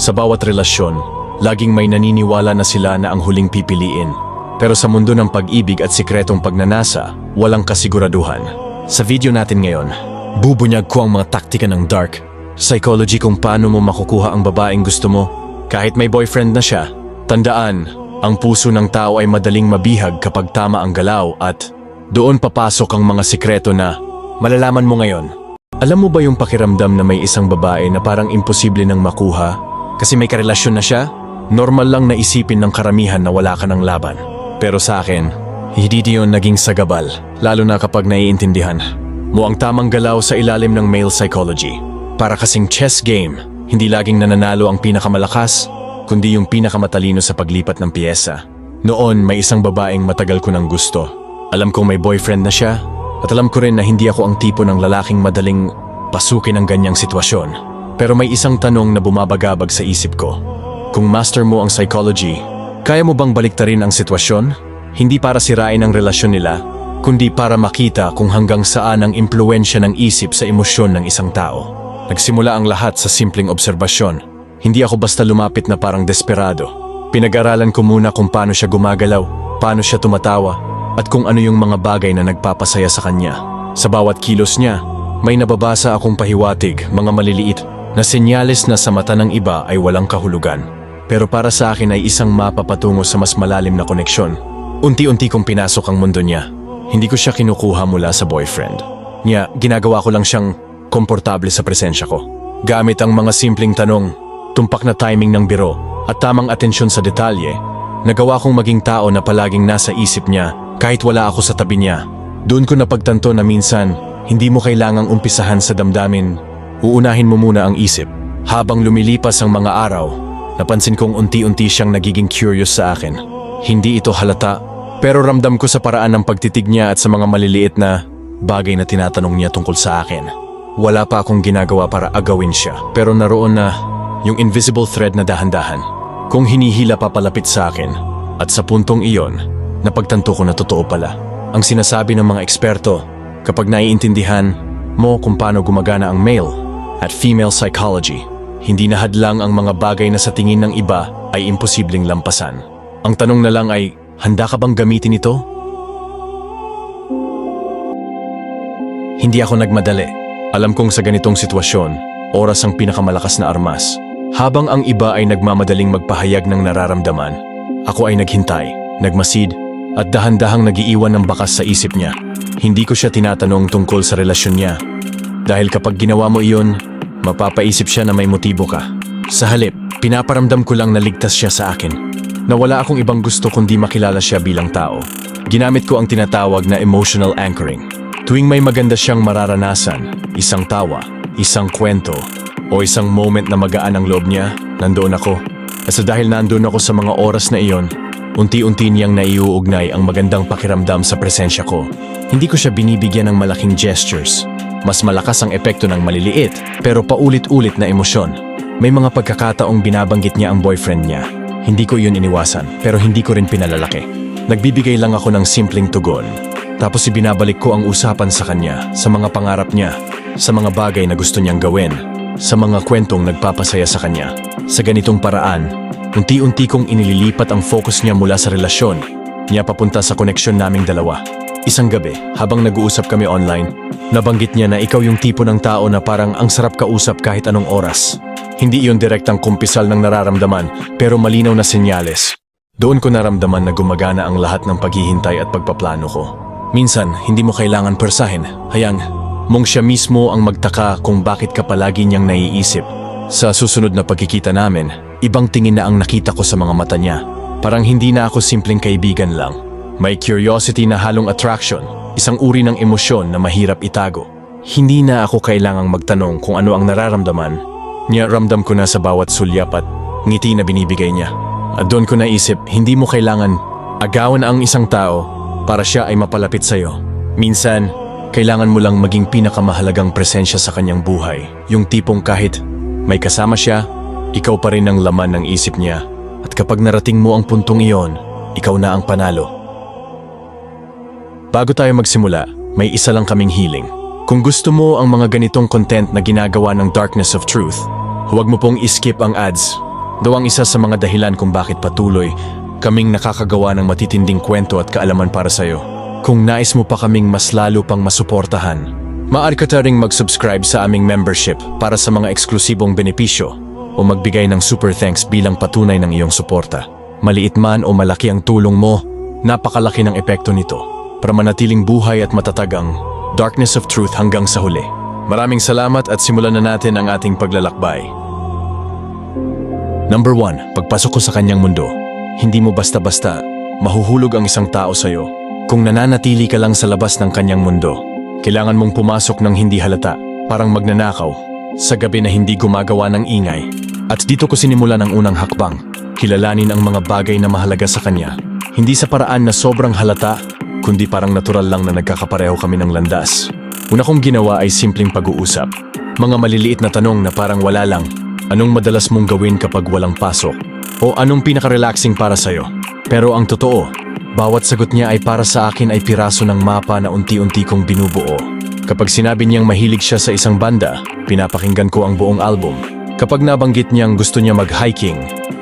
Sa bawat relasyon, laging may naniniwala na sila na ang huling pipiliin. Pero sa mundo ng pag-ibig at sikretong pagnanasa, walang kasiguraduhan. Sa video natin ngayon, bubunyag ko ang mga taktika ng dark psychology kung paano mo makukuha ang babaeng gusto mo. Kahit may boyfriend na siya, tandaan, ang puso ng tao ay madaling mabihag kapag tama ang galaw at doon papasok ang mga sikreto na malalaman mo ngayon. Alam mo ba yung pakiramdam na may isang babae na parang imposible nang makuha kasi may karelasyon na siya? Normal lang na isipin ng karamihan na wala ka ng laban. Pero sa akin, hindi yun naging sagabal, lalo na kapag naiintindihan mo ang tamang galaw sa ilalim ng male psychology. Para kasing chess game, hindi laging nananalo ang pinakamalakas, kundi yung pinakamatalino sa paglipat ng piyesa. Noon, may isang babaeng matagal ko ng gusto. Alam kong may boyfriend na siya, at alam ko rin na hindi ako ang tipo ng lalaking madaling pasukin ang ganyang sitwasyon. Pero may isang tanong na bumabagabag sa isip ko. Kung master mo ang psychology, kaya mo bang baliktarin ang sitwasyon? Hindi para sirain ang relasyon nila, kundi para makita kung hanggang saan ang impluwensya ng isip sa emosyon ng isang tao. Nagsimula ang lahat sa simpleng obserbasyon. Hindi ako basta lumapit na parang desperado. Pinag-aralan ko muna kung paano siya gumagalaw, paano siya tumatawa, at kung ano yung mga bagay na nagpapasaya sa kanya. Sa bawat kilos niya, may nababasa akong pahiwatig, mga maliliit, na senyales na sa mata ng iba ay walang kahulugan. Pero para sa akin ay isang mapa patungo sa mas malalim na koneksyon. Unti-unti kong pinasok ang mundo niya. Hindi ko siya kinukuha mula sa boyfriend niya, ginagawa ko lang siyang komportable sa presensya ko. Gamit ang mga simpleng tanong, tumpak na timing ng biro, at tamang atensyon sa detalye, nagawa kong maging tao na palaging nasa isip niya kahit wala ako sa tabi niya. Doon ko napagtanto na minsan, hindi mo kailangang umpisahan sa damdamin. Uunahin mo muna ang isip. Habang lumilipas ang mga araw, napansin kong unti-unti siyang nagiging curious sa akin. Hindi ito halata, pero ramdam ko sa paraan ng pagtitig niya at sa mga maliliit na bagay na tinatanong niya tungkol sa akin. Wala pa akong ginagawa para agawin siya, pero naroon na yung invisible thread na dahan-dahan. Kung hinihila papalapit sa akin, at sa puntong iyon, napagtanto ko na totoo pala. Ang sinasabi ng mga eksperto, kapag naiintindihan mo kung paano gumagana ang male at female psychology, hindi na hadlang ang mga bagay na sa tingin ng iba ay imposibleng lampasan. Ang tanong na lang ay, handa ka bang gamitin ito? Hindi ako nagmadali. Alam kong sa ganitong sitwasyon, oras ang pinakamalakas na armas. Habang ang iba ay nagmamadaling magpahayag ng nararamdaman, ako ay naghintay, nagmasid, at dahan-dahang nagiiwan ng bakas sa isip niya. Hindi ko siya tinatanong tungkol sa relasyon niya. Dahil kapag ginawa mo iyon, mapapaisip siya na may motibo ka. Sa halip, pinaparamdam ko lang na ligtas siya sa akin. Na wala akong ibang gusto kundi makilala siya bilang tao. Ginamit ko ang tinatawag na emotional anchoring. Tuwing may maganda siyang mararanasan, isang tawa, isang kwento, o isang moment na magaan ang loob niya, nandoon ako. At dahil nandoon ako sa mga oras na iyon, unti-unti niyang naiuugnay ang magandang pakiramdam sa presensya ko. Hindi ko siya binibigyan ng malaking gestures. Mas malakas ang epekto ng maliliit, pero paulit-ulit na emosyon. May mga pagkakataong binabanggit niya ang boyfriend niya. Hindi ko yun iniwasan, pero hindi ko rin pinalalaki. Nagbibigay lang ako ng simpleng tugon. Tapos ibinabalik ko ang usapan sa kanya, sa mga pangarap niya, sa mga bagay na gusto niyang gawin, sa mga kwentong nagpapasaya sa kanya. Sa ganitong paraan, unti-unti kong inililipat ang focus niya mula sa relasyon niya papunta sa koneksyon naming dalawa. Isang gabi, habang nag-uusap kami online, nabanggit niya na ikaw yung tipo ng tao na parang ang sarap kausap kahit anong oras. Hindi iyon direktang kumpisal ng nararamdaman, pero malinaw na senyales. Doon ko naramdaman na gumagana ang lahat ng paghihintay at pagpaplano ko. Minsan, hindi mo kailangan persahin. Hayang, mong siya mismo ang magtaka kung bakit ka palagi niyang naiisip. Sa susunod na pagkikita namin, ibang tingin na ang nakita ko sa mga mata niya. Parang hindi na ako simpleng kaibigan lang. May curiosity na halong attraction, isang uri ng emosyon na mahirap itago. Hindi na ako kailangang magtanong kung ano ang nararamdaman niya. Ramdam ko na sa bawat sulyap at ngiti na binibigay niya. At doon ko naisip, hindi mo kailangan agawan ang isang tao para siya ay mapalapit sa'yo. Minsan, kailangan mo lang maging pinakamahalagang presensya sa kanyang buhay. Yung tipong kahit may kasama siya, ikaw pa rin ang laman ng isip niya. At kapag narating mo ang puntong iyon, ikaw na ang panalo. Bago tayo magsimula, may isa lang kaming hiling. Kung gusto mo ang mga ganitong content na ginagawa ng Darkness of Truth, huwag mo pong i-skip ang ads. Daw ang isa sa mga dahilan kung bakit patuloy kaming nakakagawa ng matitinding kwento at kaalaman para sa'yo. Kung nais mo pa kaming mas lalo pang masuportahan, maaari ka ring mag-subscribe sa aming membership para sa mga eksklusibong benepisyo o magbigay ng super thanks bilang patunay ng iyong suporta. Maliit man o malaki ang tulong mo, napakalaki ng epekto nito para manatiling buhay at matatag ang Darkness of Truth hanggang sa huli. Maraming salamat at simulan na natin ang ating paglalakbay. Number 1, pagpasok ko sa kanyang mundo. Hindi mo basta-basta mahuhulog ang isang tao sa'yo kung nananatili ka lang sa labas ng kanyang mundo. Kailangan mong pumasok ng hindi halata, parang magnanakaw, sa gabi na hindi gumagawa ng ingay. At dito ko sinimulan ang unang hakbang, kilalanin ang mga bagay na mahalaga sa kanya. Hindi sa paraan na sobrang halata, kundi parang natural lang na nagkakapareho kami ng landas. Una kong ginawa ay simpleng pag-uusap. Mga maliliit na tanong na parang wala lang. Anong madalas mong gawin kapag walang pasok? O anong pinaka-relaxing para sa'yo? Pero ang totoo, bawat sagot niya ay para sa akin ay piraso ng mapa na unti-unti kong binubuo. Kapag sinabi niyang mahilig siya sa isang banda, pinapakinggan ko ang buong album. Kapag nabanggit niyang gusto niya mag-hiking,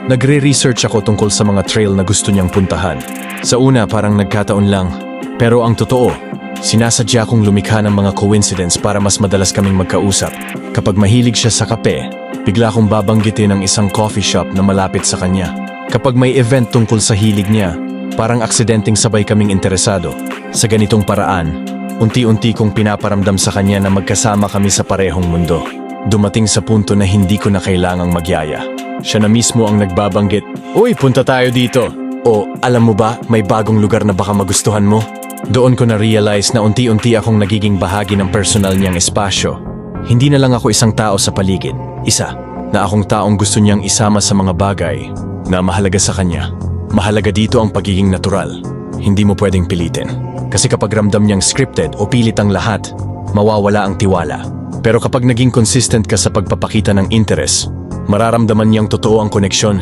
nagre-research ako tungkol sa mga trail na gusto niyang puntahan. Sa una parang nagkataon lang, pero ang totoo, sinasadya kong lumikha ng mga coincidence para mas madalas kaming magkausap. Kapag mahilig siya sa kape, bigla kong babanggitin ang isang coffee shop na malapit sa kanya. Kapag may event tungkol sa hilig niya, parang aksidenteng sabay kaming interesado. Sa ganitong paraan, unti-unti kong pinaparamdam sa kanya na magkasama kami sa parehong mundo. Dumating sa punto na hindi ko na kailangang magyaya. Siya na mismo ang nagbabanggit, "Uy, punta tayo dito." O, "Alam mo ba, may bagong lugar na baka magustuhan mo?" Doon ko na-realize na unti-unti akong nagiging bahagi ng personal niyang espasyo. Hindi na lang ako isang tao sa paligid, isa na akong taong gusto niyang isama sa mga bagay na mahalaga sa kanya. Mahalaga dito ang pagiging natural. Hindi mo pwedeng pilitin. Kasi kapag ramdam niyang scripted o pilit ang lahat, mawawala ang tiwala. Pero kapag naging consistent ka sa pagpapakita ng interes, mararamdaman niyang totoo ang koneksyon.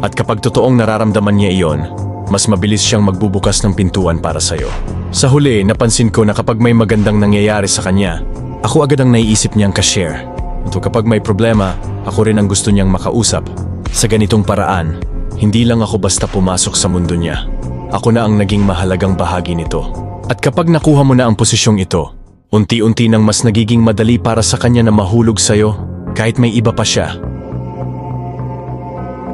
At kapag totoong nararamdaman niya iyon, mas mabilis siyang magbubukas ng pintuan para sa'yo. Sa huli, napansin ko na kapag may magandang nangyayari sa kanya, ako agad ang naiisip niyang ka-share. At kapag may problema, ako rin ang gusto niyang makausap. Sa ganitong paraan, hindi lang ako basta pumasok sa mundo niya. Ako na ang naging mahalagang bahagi nito. At kapag nakuha mo na ang posisyong ito, unti-unti nang mas nagiging madali para sa kanya na mahulog sa'yo kahit may iba pa siya.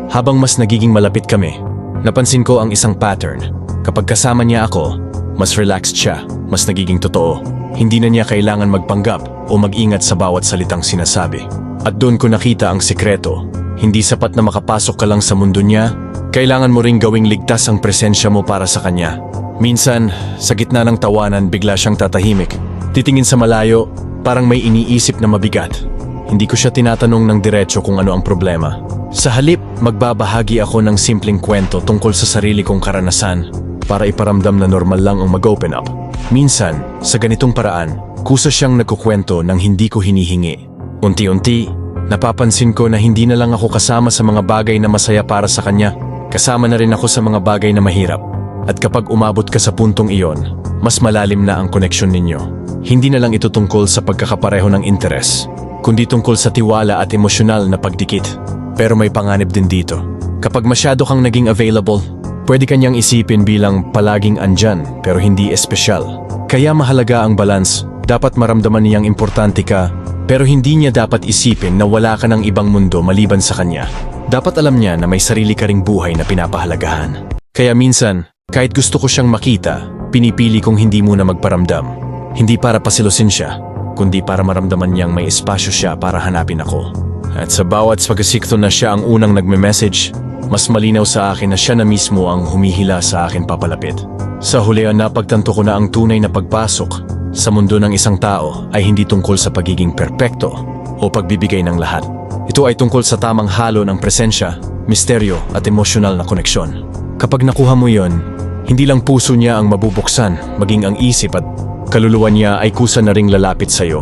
Habang mas nagiging malapit kami, napansin ko ang isang pattern. Kapag kasama niya ako, mas relaxed siya, mas nagiging totoo. Hindi na niya kailangan magpanggap o mag-ingat sa bawat salitang sinasabi. At doon ko nakita ang sikreto. Hindi sapat na makapasok ka lang sa mundo niya, kailangan mo ring gawing ligtas ang presensya mo para sa kanya. Minsan, sa gitna ng tawanan bigla siyang tatahimik. Titingin sa malayo, parang may iniisip na mabigat. Hindi ko siya tinatanong ng diretso kung ano ang problema. Sa halip, magbabahagi ako ng simpleng kwento tungkol sa sarili kong karanasan para iparamdam na normal lang ang mag-open up. Minsan, sa ganitong paraan, kusa siyang nagkukwento ng hindi ko hinihingi. Unti-unti, napapansin ko na hindi na lang ako kasama sa mga bagay na masaya para sa kanya, kasama na rin ako sa mga bagay na mahirap. At kapag umabot ka sa puntong iyon, mas malalim na ang koneksyon ninyo. Hindi na lang ito tungkol sa pagkakapareho ng interes, kundi tungkol sa tiwala at emosyonal na pagdikit. Pero may panganib din dito. Kapag masyado kang naging available, pwede kanyang isipin bilang palaging andyan pero hindi espesyal. Kaya mahalaga ang balance. Dapat maramdaman niyang importante ka, pero hindi niya dapat isipin na wala ka ng ibang mundo maliban sa kanya. Dapat alam niya na may sarili ka ring buhay na pinapahalagahan. Kaya minsan, kahit gusto ko siyang makita, pinipili kong hindi muna magparamdam. Hindi para pasilusin siya, kundi para maramdaman niyang may espasyo siya para hanapin ako. At sa bawat pagkasikto na siya ang unang nagme-message, mas malinaw sa akin na siya na mismo ang humihila sa akin papalapit. Sa huli, napagtanto ko na ang tunay na pagpasok sa mundo ng isang tao ay hindi tungkol sa pagiging perpekto o pagbibigay ng lahat. Ito ay tungkol sa tamang halo ng presensya, misteryo at emosyonal na koneksyon. Kapag nakuha mo yon, hindi lang puso niya ang mabubuksan, maging ang isip at kaluluwa niya ay kusa na ring lalapit sa'yo.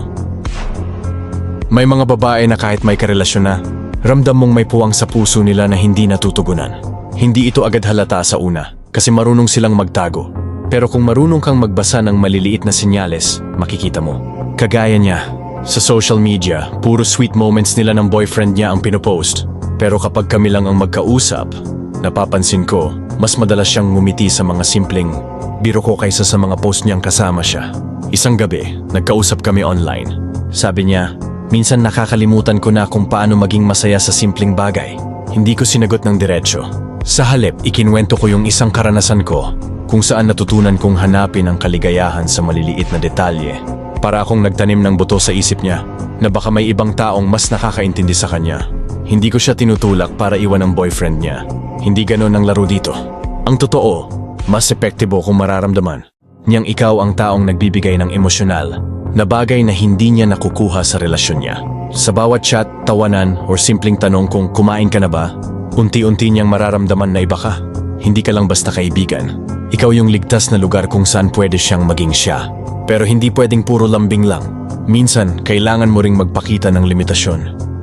May mga babae na kahit may karelasyon na, ramdam mong may puwang sa puso nila na hindi natutugunan. Hindi ito agad halata sa una, kasi marunong silang magtago. Pero kung marunong kang magbasa ng maliliit na senyales, makikita mo. Kagaya niya, sa social media, puro sweet moments nila ng boyfriend niya ang pinopost. Pero kapag kami lang ang magkausap, napapansin ko, mas madalas siyang ngumiti sa mga simpleng biro ko kaysa sa mga post niyang kasama siya. Isang gabi, nagkausap kami online. Sabi niya, minsan nakakalimutan ko na kung paano maging masaya sa simpleng bagay. Hindi ko sinagot ng diretsyo. Sa halip, ikinwento ko yung isang karanasan ko kung saan natutunan kong hanapin ang kaligayahan sa maliliit na detalye. Para akong nagtanim ng buto sa isip niya na baka may ibang taong mas nakakaintindi sa kanya. Hindi ko siya tinutulak para iwan ang boyfriend niya. Hindi ganon ang laro dito. Ang totoo, mas epektibo kung mararamdaman niyang ikaw ang taong nagbibigay ng emosyonal na bagay na hindi niya nakukuha sa relasyon niya. Sa bawat chat, tawanan, o simpleng tanong kung kumain ka na ba, unti-unti niyang mararamdaman na iba ka. Hindi ka lang basta kaibigan. Ikaw yung ligtas na lugar kung saan pwede siyang maging siya. Pero hindi pwedeng puro lambing lang. Minsan, kailangan mo ring magpakita ng limitasyon.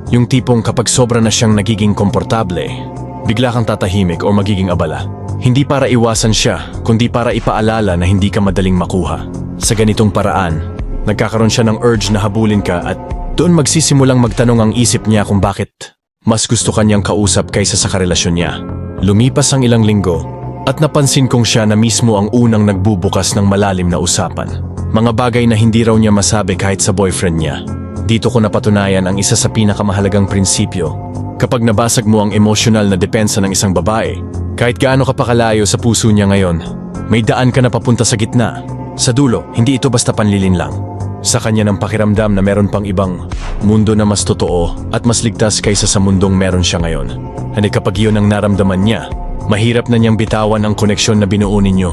Yung tipong kapag sobra na siyang nagiging komportable, bigla kang tatahimik o magiging abala. Hindi para iwasan siya, kundi para ipaalala na hindi ka madaling makuha. Sa ganitong paraan, nagkakaroon siya ng urge na habulin ka at doon magsisimulang magtanong ang isip niya kung bakit mas gusto kanyang kausap kaysa sa karelasyon niya. Lumipas ang ilang linggo at napansin kong siya na mismo ang unang nagbubukas ng malalim na usapan. Mga bagay na hindi raw niya masabi kahit sa boyfriend niya. Dito ko napatunayan ang isa sa pinakamahalagang prinsipyo. Kapag nabasag mo ang emosyonal na depensa ng isang babae, kahit gaano ka pa kalayo sa puso niya ngayon, may daan ka na papunta sa gitna. Sa dulo, hindi ito basta panlilin lang. Sa kanya ng pakiramdam na meron pang ibang mundo na mas totoo at mas ligtas kaysa sa mundong meron siya ngayon. Hani kapag iyon ang naramdaman niya, mahirap na niyang bitawan ang koneksyon na binuo ninyo.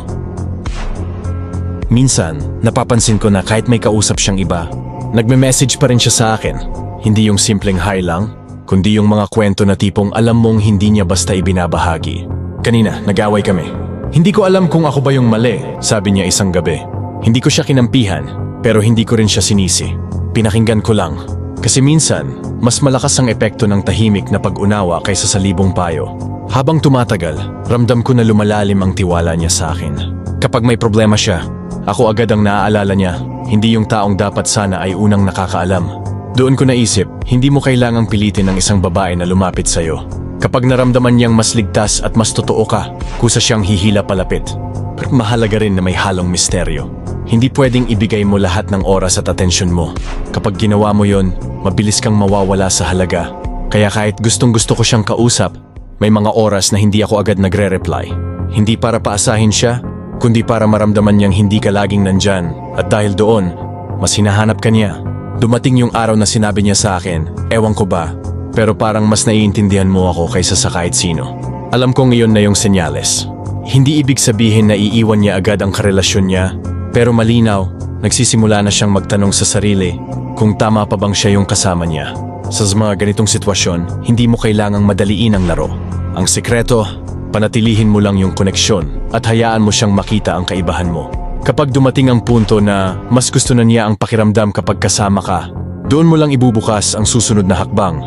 Minsan, napapansin ko na kahit may kausap siyang iba, nagme-message pa rin siya sa akin. Hindi yung simpleng hi lang, kundi yung mga kwento na tipong alam mong hindi niya basta ibinabahagi. Kanina, nag-away kami. Hindi ko alam kung ako ba yung mali, sabi niya isang gabi. Hindi ko siya kinampihan, pero hindi ko rin siya sinisi. Pinakinggan ko lang. Kasi minsan, mas malakas ang epekto ng tahimik na pag-unawa kaysa sa libong payo. Habang tumatagal, ramdam ko na lumalalim ang tiwala niya sa akin. Kapag may problema siya, ako agad ang naaalala niya, hindi yung taong dapat sana ay unang nakakaalam. Doon ko naisip, hindi mo kailangang pilitin ng isang babae na lumapit sa'yo. Kapag naramdaman niyang mas ligtas at mas totoo ka, kusa siyang hihila palapit. Pero mahalaga rin na may halong misteryo. Hindi pwedeng ibigay mo lahat ng oras at atensyon mo. Kapag ginawa mo yon, mabilis kang mawawala sa halaga. Kaya kahit gustong-gusto ko siyang kausap, may mga oras na hindi ako agad nagre-reply. Hindi para paasahin siya, kundi para maramdaman niyang hindi ka laging nandyan. At dahil doon, mas hinahanap ka niya. Dumating yung araw na sinabi niya sa akin, ewan ko ba, pero parang mas naiintindihan mo ako kaysa sa kahit sino. Alam kong iyon na yung senyales. Hindi ibig sabihin na iiwan niya agad ang karelasyon niya, pero malinaw, nagsisimula na siyang magtanong sa sarili kung tama pa bang siya yung kasama niya. Sa mga ganitong sitwasyon, hindi mo kailangang madaliin ang laro. Ang sekreto, panatilihin mo lang yung koneksyon at hayaan mo siyang makita ang kaibahan mo. Kapag dumating ang punto na mas gusto na niya ang pakiramdam kapag kasama ka, doon mo lang ibubukas ang susunod na hakbang.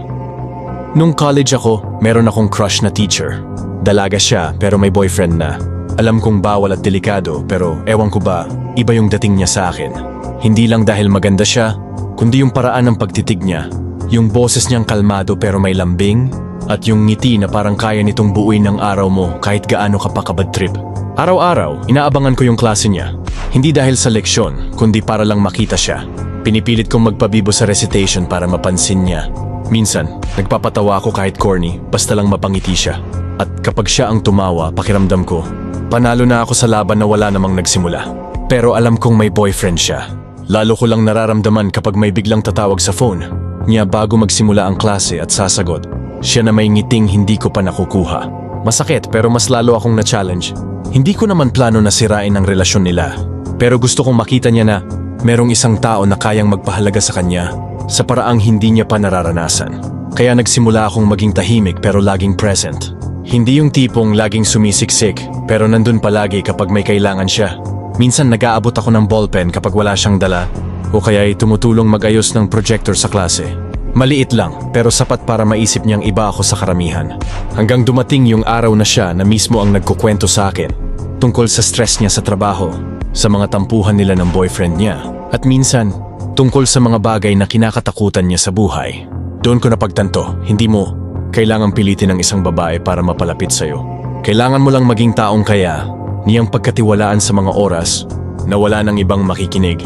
Nung college ako, meron akong crush na teacher. Dalaga siya pero may boyfriend na. Alam kong bawal at delikado pero ewan ko ba, iba yung dating niya sa akin. Hindi lang dahil maganda siya, kundi yung paraan ng pagtitig niya. Yung boses niyang kalmado pero may lambing, at yung ngiti na parang kaya nitong buuin ng araw mo kahit gaano ka pa kabad trip. Araw-araw, inaabangan ko yung klase niya. Hindi dahil sa leksyon, kundi para lang makita siya. Pinipilit kong magpabibo sa recitation para mapansin niya. Minsan, nagpapatawa ako kahit corny, basta lang mapangiti siya. At kapag siya ang tumawa, pakiramdam ko, panalo na ako sa laban na wala namang nagsimula. Pero alam kong may boyfriend siya. Lalo ko lang nararamdaman kapag may biglang tatawag sa phone niya bago magsimula ang klase at sasagot. Siya na may ngiting hindi ko pa nakukuha. Masakit pero mas lalo akong na-challenge. Hindi ko naman plano na sirain ang relasyon nila. Pero gusto kong makita niya na merong isang tao na kayang magpahalaga sa kanya sa paraang hindi niya pa nararanasan. Kaya nagsimula akong maging tahimik pero laging present. Hindi yung tipong laging sumisiksik pero nandun palagi kapag may kailangan siya. Minsan nag-aabot ako ng ballpen kapag wala siyang dala o kaya'y tumutulong mag-ayos ng projector sa klase. Maliit lang pero sapat para maisip niyang iba ako sa karamihan. Hanggang dumating yung araw na siya na mismo ang nagkukwento sa akin tungkol sa stress niya sa trabaho, sa mga tampuhan nila ng boyfriend niya, at minsan tungkol sa mga bagay na kinakatakutan niya sa buhay. Doon ko napagtanto, hindi mo kailangan pilitin ng isang babae para mapalapit sa'yo. Kailangan mo lang maging taong kaya niyang pagkatiwalaan sa mga oras na wala ng ibang makikinig.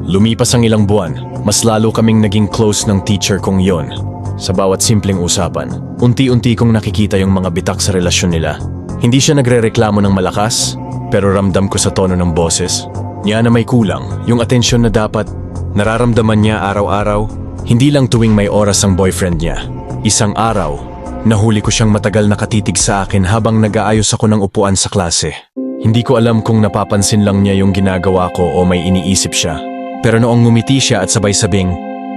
Lumipas ang ilang buwan, mas lalo kaming naging close ng teacher kong yon. Sa bawat simpleng usapan, unti-unti kong nakikita yung mga bitak sa relasyon nila. Hindi siya nagrereklamo ng malakas, pero ramdam ko sa tono ng boses niya na may kulang, yung atensyon na dapat nararamdaman niya araw-araw, hindi lang tuwing may oras ang boyfriend niya. Isang araw, nahuli ko siyang matagal nakatitig sa akin habang nag-aayos ako ng upuan sa klase. Hindi ko alam kung napapansin lang niya yung ginagawa ko o may iniisip siya. Pero noong ngumiti siya at sabay sabing,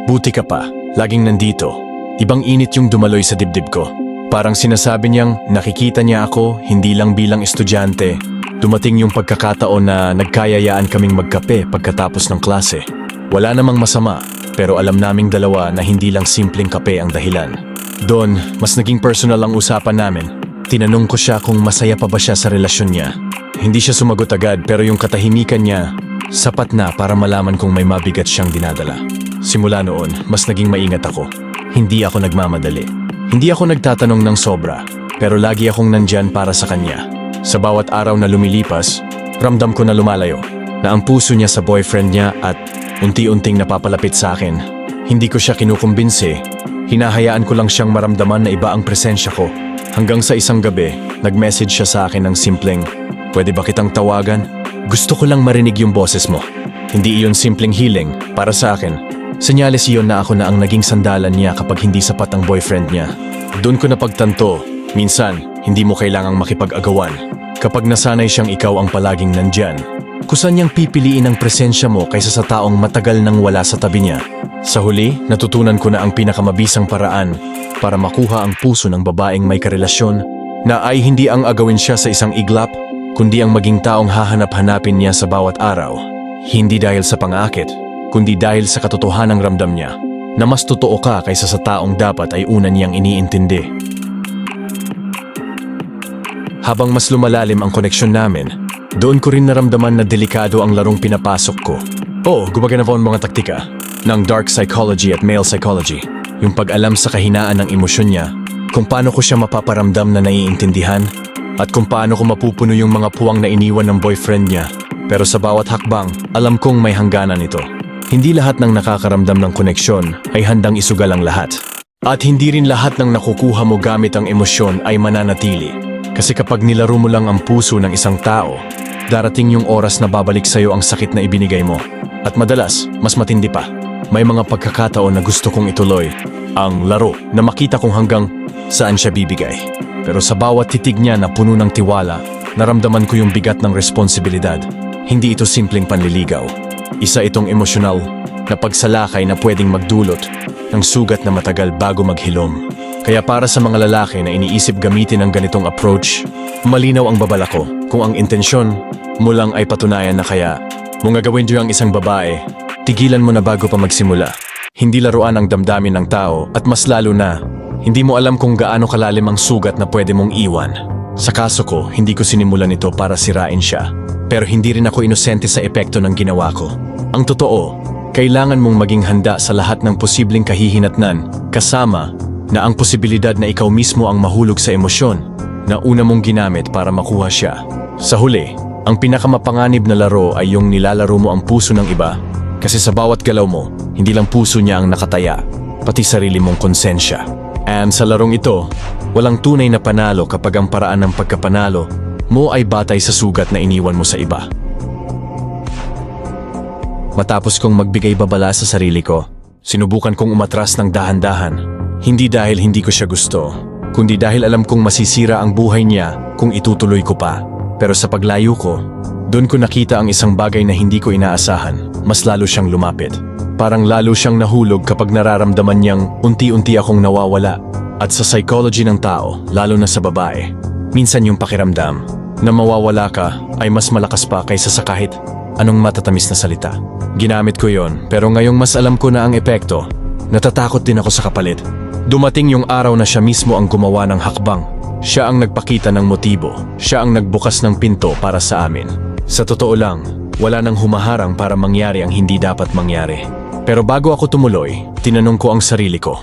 "Buti ka pa, laging nandito." Ibang init yung dumaloy sa dibdib ko. Parang sinasabi niyang nakikita niya ako hindi lang bilang estudyante. Dumating yung pagkakataon na nagkayayaan kaming magkape pagkatapos ng klase. Wala namang masama, pero alam naming dalawa na hindi lang simpleng kape ang dahilan. Doon, mas naging personal ang usapan namin. Tinanong ko siya kung masaya pa ba siya sa relasyon niya. Hindi siya sumagot agad pero yung katahimikan niya, sapat na para malaman kung may mabigat siyang dinadala. Simula noon, mas naging maingat ako. Hindi ako nagmamadali. Hindi ako nagtatanong ng sobra, pero lagi akong nandyan para sa kanya. Sa bawat araw na lumilipas, ramdam ko na lumalayo, na ang puso niya sa boyfriend niya at unti-unting napapalapit sa akin. Hindi ko siya kinukumbinsi, hinahayaan ko lang siyang maramdaman na iba ang presensya ko. Hanggang sa isang gabi, nag-message siya sa akin ng simpleng, "Pwede ba kitang tawagan? Gusto ko lang marinig yung boses mo." Hindi iyon simpleng hiling para sa akin. Senyales iyon na ako na ang naging sandalan niya kapag hindi sapat ang boyfriend niya. Doon ko napagtanto, minsan, hindi mo kailangang makipag-agawan. Kapag nasanay siyang ikaw ang palaging nandyan, kusa niyang pipiliin ang presensya mo kaysa sa taong matagal nang wala sa tabi niya. Sa huli, natutunan ko na ang pinakamabisang paraan para makuha ang puso ng babaeng may karelasyon na ay hindi ang agawin siya sa isang iglap, kundi ang maging taong hahanap-hanapin niya sa bawat araw. Hindi dahil sa pang-akit, kundi dahil sa katotohanang ramdam niya na mas totoo ka kaysa sa taong dapat ay una niyang iniintindi. Habang mas lumalalim ang koneksyon namin, doon ko rin naramdaman na delikado ang larong pinapasok ko. Gumagana po ang mga taktika ng dark psychology at male psychology. Yung pag-alam sa kahinaan ng emosyon niya, kung paano ko siya mapaparamdam na naiintindihan, at kung paano ko mapupuno yung mga puwang na iniwan ng boyfriend niya. Pero sa bawat hakbang, alam kong may hangganan ito. Hindi lahat ng nakakaramdam ng koneksyon ay handang isugal ang lahat. At hindi rin lahat ng nakukuha mo gamit ang emosyon ay mananatili. Kasi kapag nilaro mo lang ang puso ng isang tao, darating yung oras na babalik sa'yo ang sakit na ibinigay mo. At madalas, mas matindi pa. May mga pagkakataon na gusto kong ituloy ang laro na makita kung hanggang saan siya bibigay. Pero sa bawat titig niya na puno ng tiwala, naramdaman ko yung bigat ng responsibilidad. Hindi ito simpleng panliligaw. Isa itong emosyonal na pagsalakay na pwedeng magdulot ng sugat na matagal bago maghilom. Kaya para sa mga lalaki na iniisip gamitin ang ganitong approach, malinaw ang babala ko kung ang intensyon mo lang ay patunayan na kaya mo gagawin niyo ang isang babae, tigilan mo na bago pa magsimula. Hindi laruan ang damdamin ng tao at mas lalo na, hindi mo alam kung gaano kalalim ang sugat na pwede mong iwan. Sa kaso ko, hindi ko sinimulan ito para sirain siya. Pero hindi rin ako inosente sa epekto ng ginawa ko. Ang totoo, kailangan mong maging handa sa lahat ng posibleng kahihinatnan, kasama na ang posibilidad na ikaw mismo ang mahulog sa emosyon na una mong ginamit para makuha siya. Sa huli, ang pinakamapanganib na laro ay yung nilalaro mo ang puso ng iba. Kasi sa bawat galaw mo, hindi lang puso niya ang nakataya, pati sarili mong konsensya. And sa larong ito, walang tunay na panalo kapag ang paraan ng pagkapanalo mo ay batay sa sugat na iniwan mo sa iba. Matapos kong magbigay babala sa sarili ko, sinubukan kong umatras ng dahan-dahan. Hindi dahil hindi ko siya gusto, kundi dahil alam kong masisira ang buhay niya kung itutuloy ko pa. Pero sa paglayo ko, doon ko nakita ang isang bagay na hindi ko inaasahan. Mas lalo siyang lumapit. Parang lalo siyang nahulog kapag nararamdaman niyang unti-unti akong nawawala. At sa psychology ng tao, lalo na sa babae, minsan yung pakiramdam na mawawala ka ay mas malakas pa kaysa sa kahit anong matatamis na salita. Ginamit ko yon, pero ngayong mas alam ko na ang epekto, natatakot din ako sa kapalit. Dumating yung araw na siya mismo ang gumawa ng hakbang. Siya ang nagpakita ng motibo. Siya ang nagbukas ng pinto para sa amin. Sa totoo lang, wala nang humaharang para mangyari ang hindi dapat mangyari. Pero bago ako tumuloy, tinanong ko ang sarili ko,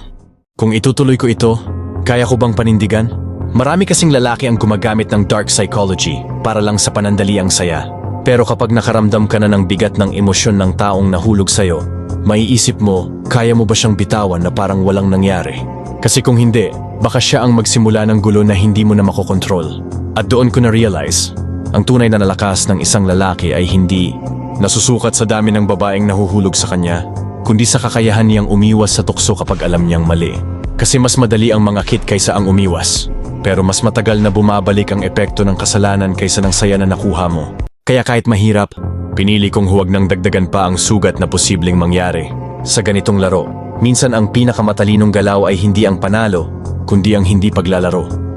Kung itutuloy ko ito, kaya ko bang panindigan? Marami kasing lalaki ang gumagamit ng dark psychology para lang sa panandaliang saya. Pero kapag nakaramdam ka na ng bigat ng emosyon ng taong nahulog sa'yo, maiisip mo, kaya mo ba siyang bitawan na parang walang nangyari? Kasi kung hindi, baka siya ang magsimula ng gulo na hindi mo na makokontrol. At doon ko na-realize, ang tunay na lakas ng isang lalaki ay hindi nasusukat sa dami ng babaeng nahuhulog sa kanya, kundi sa kakayahan niyang umiwas sa tukso kapag alam niyang mali. Kasi mas madali ang mangakit kaysa ang umiwas. Pero mas matagal na bumabalik ang epekto ng kasalanan kaysa ng saya na nakuha mo. Kaya kahit mahirap, pinili kong huwag nang dagdagan pa ang sugat na posibleng mangyari. Sa ganitong laro, minsan ang pinakamatalinong galaw ay hindi ang panalo, kundi ang hindi paglalaro.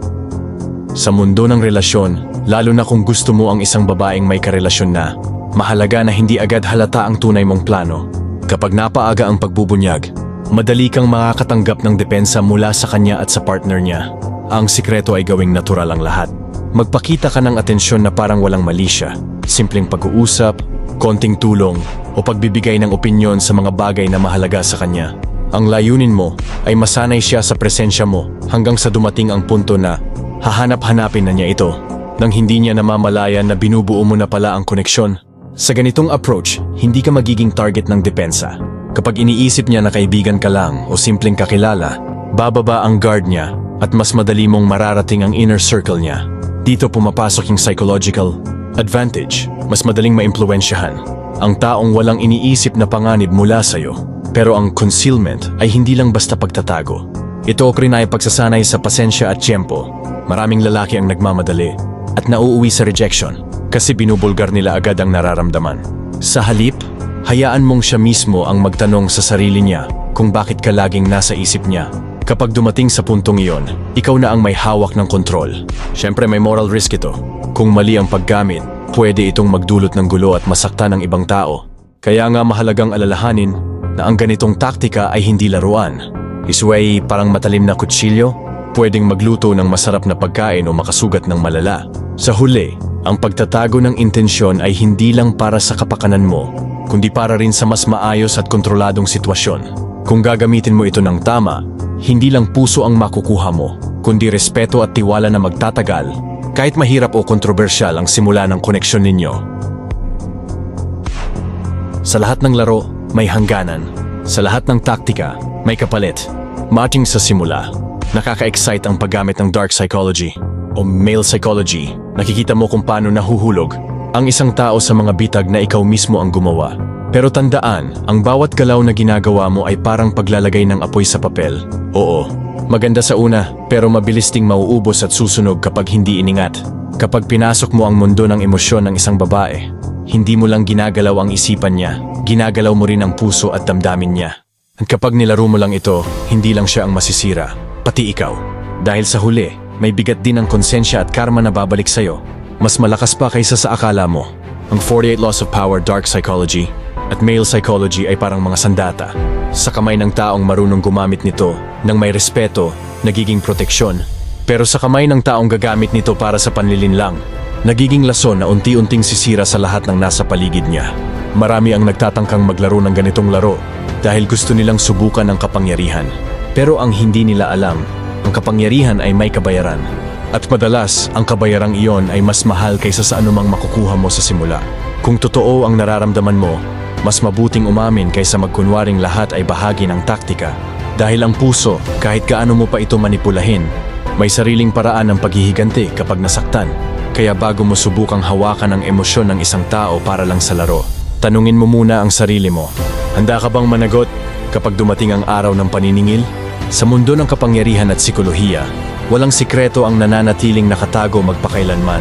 Sa mundo ng relasyon, lalo na kung gusto mo ang isang babaeng may karelasyon na, mahalaga na hindi agad halata ang tunay mong plano. Kapag napaaga ang pagbubunyag, madali kang makakatanggap ng depensa mula sa kanya at sa partner niya. Ang sikreto ay gawing natural ang lahat. Magpakita ka ng atensyon na parang walang mali siya. Simpleng pag-uusap, konting tulong, o pagbibigay ng opinyon sa mga bagay na mahalaga sa kanya. Ang layunin mo ay masanay siya sa presensya mo hanggang sa dumating ang punto na hahanap-hanapin na niya ito nang hindi niya namamalayan na binubuo mo na pala ang koneksyon. Sa ganitong approach, hindi ka magiging target ng depensa. Kapag iniisip niya na kaibigan ka lang o simpleng kakilala, bababa ang guard niya at mas madali mong mararating ang inner circle niya. Dito pumapasok yung psychological advantage. Mas madaling maimpluwensyahan ang taong walang iniisip na panganib mula sa'yo. Pero ang concealment ay hindi lang basta pagtatago. Ito rin ay pagsasanay sa pasensya at tiyempo. Maraming lalaki ang nagmamadali at nauuwi sa rejection kasi binubulgar nila agad ang nararamdaman. Sa halip, hayaan mong siya mismo ang magtanong sa sarili niya kung bakit ka laging nasa isip niya. Kapag dumating sa puntong iyon, ikaw na ang may hawak ng kontrol. Siyempre may moral risk ito. Kung mali ang paggamit, pwede itong magdulot ng gulo at masaktan ng ibang tao. Kaya nga mahalagang alalahanin na ang ganitong taktika ay hindi laruan. Isway parang matalim na kutsilyo, pwedeng magluto ng masarap na pagkain o makasugat ng malala. Sa huli, ang pagtatago ng intensyon ay hindi lang para sa kapakanan mo, kundi para rin sa mas maayos at kontroladong sitwasyon. Kung gagamitin mo ito ng tama, hindi lang puso ang makukuha mo, kundi respeto at tiwala na magtatagal, kahit mahirap o kontrobersyal ang simula ng koneksyon ninyo. Sa lahat ng laro, may hangganan. Sa lahat ng taktika, may kapalit. Matching sa simula, nakaka-excite ang paggamit ng dark psychology o male psychology. Nakikita mo kung paano nahuhulog ang isang tao sa mga bitag na ikaw mismo ang gumawa. Pero tandaan, ang bawat galaw na ginagawa mo ay parang paglalagay ng apoy sa papel. Oo, maganda sa una, pero mabilis ding mauubos at susunog kapag hindi iningat. Kapag pinasok mo ang mundo ng emosyon ng isang babae, hindi mo lang ginagalaw ang isipan niya, ginagalaw mo rin ang puso at damdamin niya. At kapag nilaro mo lang ito, hindi lang siya ang masisira, pati ikaw. Dahil sa huli, may bigat din ang konsensya at karma na babalik sa'yo. Mas malakas pa kaysa sa akala mo. Ang 48 Laws of Power Dark Psychology at Male Psychology ay parang mga sandata. Sa kamay ng taong marunong gumamit nito ng may respeto, nagiging proteksyon. Pero sa kamay ng taong gagamit nito para sa panlilinlang, nagiging lason na unti-unting sisira sa lahat ng nasa paligid niya. Marami ang nagtatangkang maglaro ng ganitong laro dahil gusto nilang subukan ang kapangyarihan. Pero ang hindi nila alam, ang kapangyarihan ay may kabayaran. At madalas, ang kabayarang iyon ay mas mahal kaysa sa anumang makukuha mo sa simula. Kung totoo ang nararamdaman mo, mas mabuting umamin kaysa magkunwaring lahat ay bahagi ng taktika. Dahil ang puso, kahit gaano mo pa ito manipulahin, may sariling paraan ng paghihiganti kapag nasaktan. Kaya bago mo subukang hawakan ang emosyon ng isang tao para lang sa laro, tanungin mo muna ang sarili mo. Handa ka bang managot kapag dumating ang araw ng paniningil? Sa mundo ng kapangyarihan at psikolohiya, walang sikreto ang nananatiling nakatago magpakailanman.